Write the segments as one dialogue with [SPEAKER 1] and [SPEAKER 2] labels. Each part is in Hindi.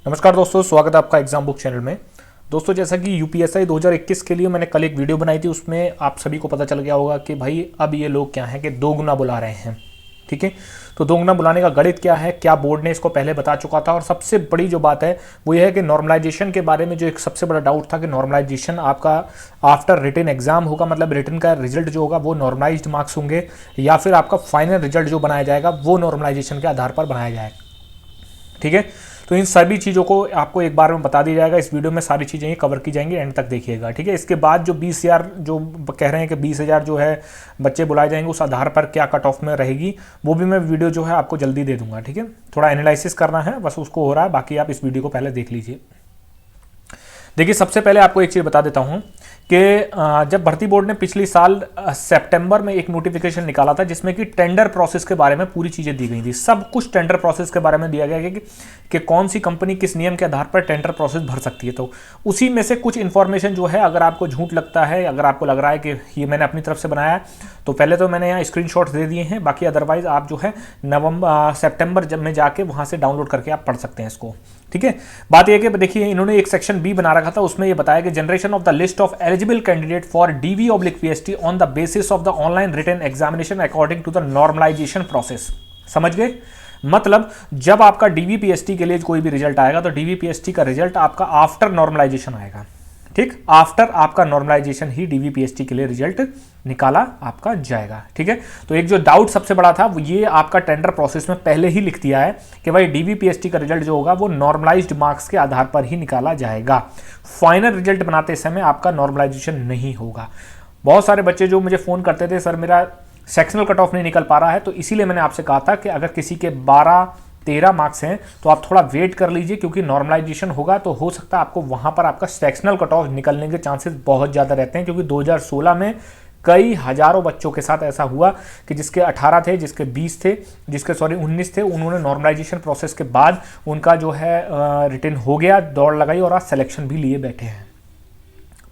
[SPEAKER 1] नमस्कार दोस्तों, स्वागत है आपका एग्जाम बुक चैनल में। दोस्तों, जैसा कि यूपीएससी 2021 के लिए मैंने कल एक वीडियो बनाई थी, उसमें आप सभी को पता चल गया होगा कि भाई अब ये लोग क्या हैं कि दोगुना बुला रहे हैं। ठीक है, तो दोगुना बुलाने का गणित क्या है, क्या बोर्ड ने इसको पहले बता चुका था। और सबसे बड़ी जो बात है वो ये है कि नॉर्मलाइजेशन के बारे में जो एक सबसे बड़ा डाउट था कि नॉर्मलाइजेशन आपका आफ्टर रिटन एग्जाम होगा, मतलब रिटन का रिजल्ट जो होगा वो नॉर्मलाइज्ड मार्क्स होंगे, या फिर आपका फाइनल रिजल्ट जो बनाया जाएगा वो नॉर्मलाइजेशन के आधार पर बनाया जाएगा। ठीक है, तो इन सभी चीज़ों को आपको एक बार में बता दिया जाएगा। इस वीडियो में सारी चीज़ें ही कवर की जाएंगी, एंड तक देखिएगा। ठीक है, इसके बाद जो 20,000 जो कह रहे हैं कि 20,000 जो है बच्चे बुलाए जाएंगे, उस आधार पर क्या कट ऑफ में रहेगी वो भी मैं वीडियो जो है आपको जल्दी दे दूंगा। ठीक है, थोड़ा एनालिसिस करना है बस, उसको हो रहा है, बाकी आप इस वीडियो को पहले देख लीजिए। देखिए, सबसे पहले आपको एक चीज़ बता देता हूं कि जब भर्ती बोर्ड ने पिछली साल सितंबर में एक नोटिफिकेशन निकाला था जिसमें कि टेंडर प्रोसेस के बारे में पूरी चीज़ें दी गई थी। सब कुछ टेंडर प्रोसेस के बारे में दिया गया कि कौन सी कंपनी किस नियम के आधार पर टेंडर प्रोसेस भर सकती है। तो उसी में से कुछ इन्फॉर्मेशन जो है, अगर आपको झूठ लगता है, अगर आपको लग रहा है कि ये मैंने अपनी तरफ से बनाया है, तो पहले तो मैंने यहाँ स्क्रीनशॉट्स दे दिए हैं। बाकी अदरवाइज आप जो है सितंबर जब में जाके वहाँ से डाउनलोड करके आप पढ़ सकते हैं इसको। ठीक है, बात यह कि देखिए, इन्होंने एक सेक्शन बी बना रखा था, उसमें ये बताया कि generation of the list of eligible candidate for DV/PST on the basis of the online written examination according to the normalization process. समझ गए? मतलब जब आपका DV/PST के लिए कोई भी रिजल्ट आएगा तो DV/PST का रिजल्ट आपका आफ्टर नॉर्मलाइजेशन आएगा। ठीक, आफ्टर आपका नॉर्मलाइजेशन ही DV/PST के लिए रिजल्ट निकाला आपका जाएगा। ठीक है, तो एक जो डाउट सबसे बड़ा था वो ये आपका टेंडर प्रोसेस में पहले ही लिख दिया है कि भाई DV/PST का रिजल्ट जो होगा वो नॉर्मलाइज्ड मार्क्स के आधार पर ही निकाला जाएगा। फाइनल रिजल्ट बनाते समय आपका नॉर्मलाइजेशन नहीं होगा। बहुत सारे बच्चे जो मुझे फोन करते थे, सर मेरा सेक्शनल कट ऑफ नहीं निकल पा रहा है, तो इसीलिए मैंने आपसे कहा था कि अगर किसी के 12-13 मार्क्स हैं तो आप थोड़ा वेट कर लीजिए, क्योंकि नॉर्मलाइजेशन होगा तो हो सकता है आपको वहां पर आपका सेक्शनल कट ऑफ निकलने के चांसेस बहुत ज़्यादा रहते हैं। क्योंकि 2016 में कई हजारों बच्चों के साथ ऐसा हुआ कि जिसके 18 थे, जिसके 20 थे, जिसके 19 थे, उन्होंने नॉर्मलाइजेशन प्रोसेस के बाद उनका जो है रिटन हो गया, दौड़ लगाई और आज सिलेक्शन भी लिए बैठे हैं।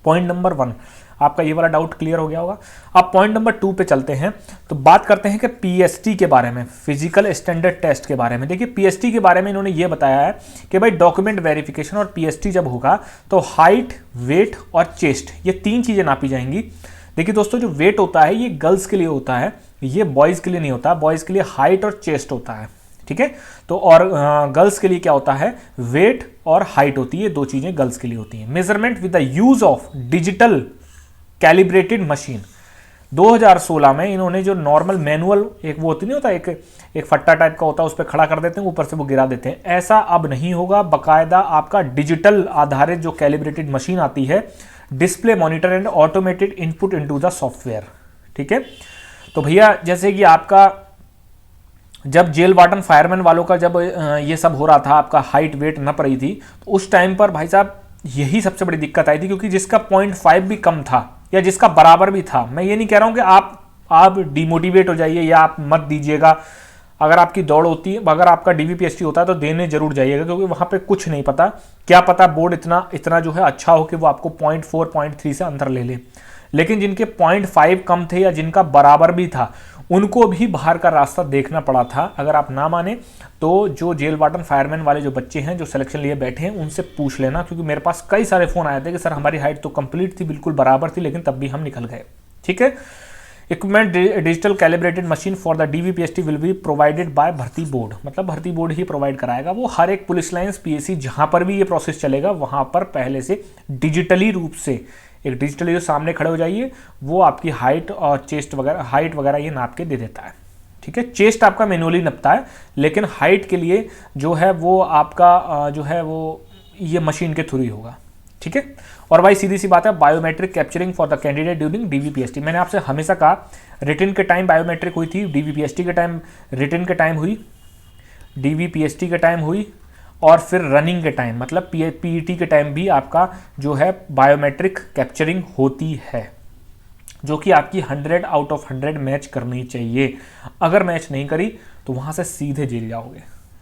[SPEAKER 1] पॉइंट नंबर 1 आपका ये वाला डाउट क्लियर हो गया होगा। अब पॉइंट नंबर 2 पे चलते हैं, तो बात करते हैं कि PST के बारे में, फिजिकल स्टैंडर्ड टेस्ट के बारे में। देखिए, PST के बारे में इन्होंने ये बताया है कि भाई डॉक्यूमेंट वेरिफिकेशन और PST जब होगा तो हाइट, वेट और चेस्ट, ये 3 चीजें नापी जाएंगी। देखिए दोस्तों, जो वेट होता है ये गर्ल्स के लिए होता है, ये बॉयज के लिए नहीं होता। बॉयज के लिए हाइट और चेस्ट होता है। ठीक है, तो और गर्ल्स के लिए क्या होता है, वेट और हाइट होती है, 2 चीजें गर्ल्स के लिए होती हैं। Measurement with the use of digital calibrated machine. 2016 में इन्होंने जो नॉर्मल मैनुअल एक वो होती नहीं होता, एक फट्टा टाइप का होता है, उस पर खड़ा कर देते हैं, ऊपर से वो गिरा देते हैं, ऐसा अब नहीं होगा। बाकायदा आपका डिजिटल आधारित जो कैलिब्रेटेड मशीन आती है, display, monitor and automated input into the software. ठीक है, तो भैया जैसे कि आपका जब जेल वार्डन फायरमैन वालों का जब ये सब हो रहा था, आपका हाइट वेट नप रही थी, तो उस टाइम पर भाई साहब यही सबसे बड़ी दिक्कत आई थी, क्योंकि जिसका 0.5 भी कम था या जिसका बराबर भी था, मैं ये नहीं कह रहा हूं कि आप डिमोटिवेट हो जाइए या आप मत दीजिएगा। अगर आपकी दौड़ होती है, अगर आपका DV/PST होता है तो देने जरूर जाइएगा, क्योंकि वहां पे कुछ नहीं पता, क्या पता बोर्ड इतना जो है अच्छा हो कि वो आपको 0.4 0.3 से अंतर ले ले। लेकिन जिनके 0.5 कम थे या जिनका बराबर भी था, उनको भी बाहर का रास्ता देखना पड़ा था। अगर आप ना माने तो जो जेल वार्डन फायरमैन वाले जो बच्चे हैं जो सिलेक्शन लिए बैठे हैं, उनसे पूछ लेना, क्योंकि मेरे पास कई सारे फोन आए थे कि सर हमारी हाइट तो कंप्लीट थी, बिल्कुल बराबर थी, लेकिन तब भी हम निकल गए। ठीक है, equipment digital calibrated machine for the DV/PST will be provided by भर्ती बोर्ड, मतलब भर्ती बोर्ड ही प्रोवाइड कराएगा। वो हर एक पुलिस लाइंस, PSC जहां पर भी ये प्रोसेस चलेगा वहां पर पहले से डिजिटली रूप से एक डिजिटली जो सामने खड़े हो जाइए, वो आपकी हाइट और चेस्ट वगैरह, हाइट वगैरह ये नाप के दे देता है। ठीक है, चेस्ट आपका मैनुअली नपता है, लेकिन हाइट के लिए जो है वो आपका जो है वो ये मशीन के थ्रू ही होगा। ठीक है, और भाई सीधी सी बात है, biometric capturing for the candidate during DV/PST। मैंने आपसे हमेशा कहा, रिटन के टाइम बायोमेट्रिक हुई थी, DV/PST के टाइम रिटन के टाइम हुई, DV/PST के टाइम हुई, और फिर रनिंग के टाइम मतलब PET के टाइम भी आपका जो है बायोमेट्रिक कैप्चरिंग होती है, जो कि आपकी 100 आउट ऑफ 100 मैच करनी चाहिए। अगर मैच नहीं करी तो वहां से सीधे जेल जाओगे।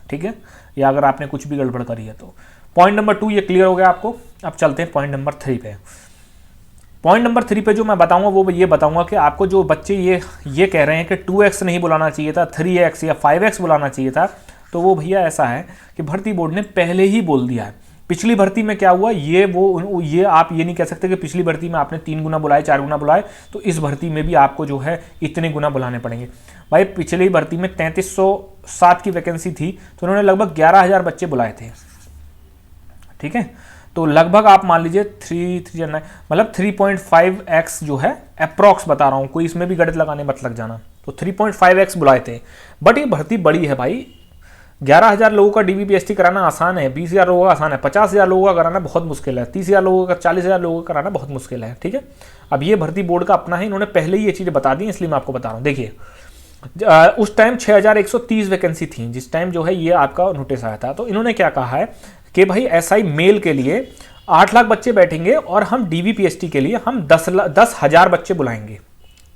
[SPEAKER 1] ठीक है, या अगर आपने कुछ भी गड़बड़ करी है तो। पॉइंट नंबर 2 ये क्लियर हो गया आपको। अब चलते हैं पॉइंट नंबर 3 पे। पॉइंट नंबर 3 पे जो मैं बताऊंगा वो ये बताऊंगा कि आपको जो बच्चे ये कह रहे हैं कि 2x नहीं बुलाना चाहिए था, 3x या 5x बुलाना चाहिए था, तो वो भैया ऐसा है कि भर्ती बोर्ड ने पहले ही बोल दिया है। पिछली भर्ती में क्या हुआ, ये आप ये नहीं कह सकते कि पिछली भर्ती में आपने 3 गुना बुलाए, 4 गुना बुलाए, तो इस भर्ती में भी आपको जो है इतने गुना बुलाने पड़ेंगे। भाई पिछली भर्ती में 3307 की वैकेंसी थी, तो उन्होंने लगभग 11,000 बच्चे बुलाए थे, ठीक है। तो लगभग आप मान लीजिए 3 मतलब 3.5x जो है, अप्रॉक्स बता रहा हूँ, कोई इसमें भी गणित लगाने मत लग जाना, तो 3.5x बुलाए थे। बट ये भर्ती बड़ी है भाई, 11,000 लोगों का DVPST कराना आसान है, 20,000 लोगों का आसान है, 50,000 लोगों का कराना बहुत मुश्किल है, 30,000 लोगों का, 40,000 लोगों का कराना बहुत मुश्किल है, ठीक है। अब ये भर्ती बोर्ड का अपना है, इन्होंने पहले ही ये चीज़ें बता दी, इसलिए मैं आपको बता रहा हूँ। देखिए उस टाइम 6,130 वैकेंसी थी जिस टाइम जो है ये आपका नोटिस आया था। तो इन्होंने क्या कहा है कि भाई SI मेल के लिए 8 लाख बच्चे बैठेंगे और हम DVPST के लिए हम 10,000 बच्चे बुलाएंगे,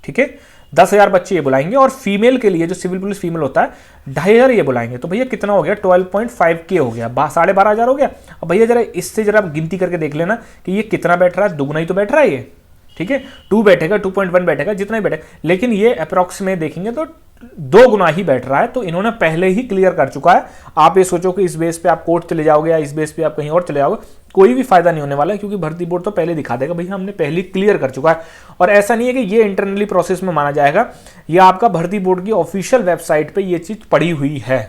[SPEAKER 1] ठीक है, 10,000 बच्चे ये बुलाएंगे। और फीमेल के लिए जो सिविल पुलिस फीमेल होता है 2,500 ये बुलाएंगे। तो भैया कितना हो गया, 12.5K हो गया, 12,500 हो गया। अब भैया जरा इससे जरा गिनती करके देख लेना कि ये कितना बैठ रहा है, दुगुना ही तो बैठ रहा है ये, ठीक है, 2 बैठेगा, 2.1 बैठेगा, जितना ही बैठेगा, लेकिन ये अप्रॉक्स में देखेंगे तो 2 गुना ही बैठ रहा है। तो इन्होंने पहले ही क्लियर कर चुका है। आप ये सोचो कि इस बेस पे आप कोर्ट चले जाओगे या इस बेस पे आप कहीं और चले जाओगे, कोई भी फायदा नहीं होने वाला है, क्योंकि भर्ती बोर्ड तो पहले दिखा देगा भैया हमने पहले क्लियर कर चुका है। और ऐसा नहीं है कि ये इंटरनली प्रोसेस में माना जाएगा, ये आपका भर्ती बोर्ड की ऑफिशियल वेबसाइट पे ये चीज पड़ी हुई है,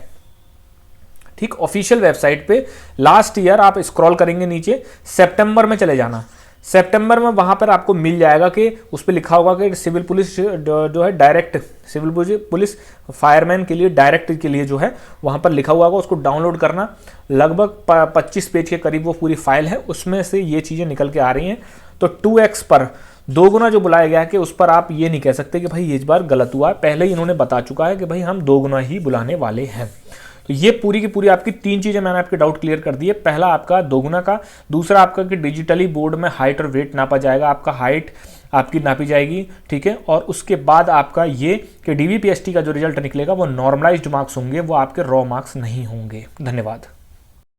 [SPEAKER 1] ठीक। ऑफिशियल वेबसाइट पे लास्ट ईयर आप स्क्रॉल करेंगे नीचे, सितंबर में चले जाना, सितंबर में वहां पर आपको मिल जाएगा कि उस पर लिखा होगा कि सिविल पुलिस जो है डायरेक्ट, सिविल पुलिस फायरमैन के लिए डायरेक्ट के लिए जो है वहां पर लिखा हुआ होगा, उसको डाउनलोड करना। लगभग 25 पेज के करीब वो पूरी फाइल है, उसमें से ये चीज़ें निकल के आ रही हैं। तो 2x पर 2 गुना जो बुलाया गया है कि उस पर आप ये नहीं कह सकते कि भाई इस बार गलत हुआ है, पहले ही इन्होंने बता चुका है कि भाई हम 2 गुना ही बुलाने वाले हैं। तो ये पूरी की पूरी आपकी 3 चीज़ें मैंने आपके डाउट क्लियर कर दिए। पहला आपका 2 गुना का, दूसरा आपका कि डिजिटली बोर्ड में हाइट और वेट नापा जाएगा, आपका हाइट आपकी नापी जाएगी, ठीक है। और उसके बाद आपका ये कि DVPST का जो रिजल्ट निकलेगा वो नॉर्मलाइज्ड मार्क्स होंगे, वो आपके रॉ मार्क्स नहीं होंगे। धन्यवाद।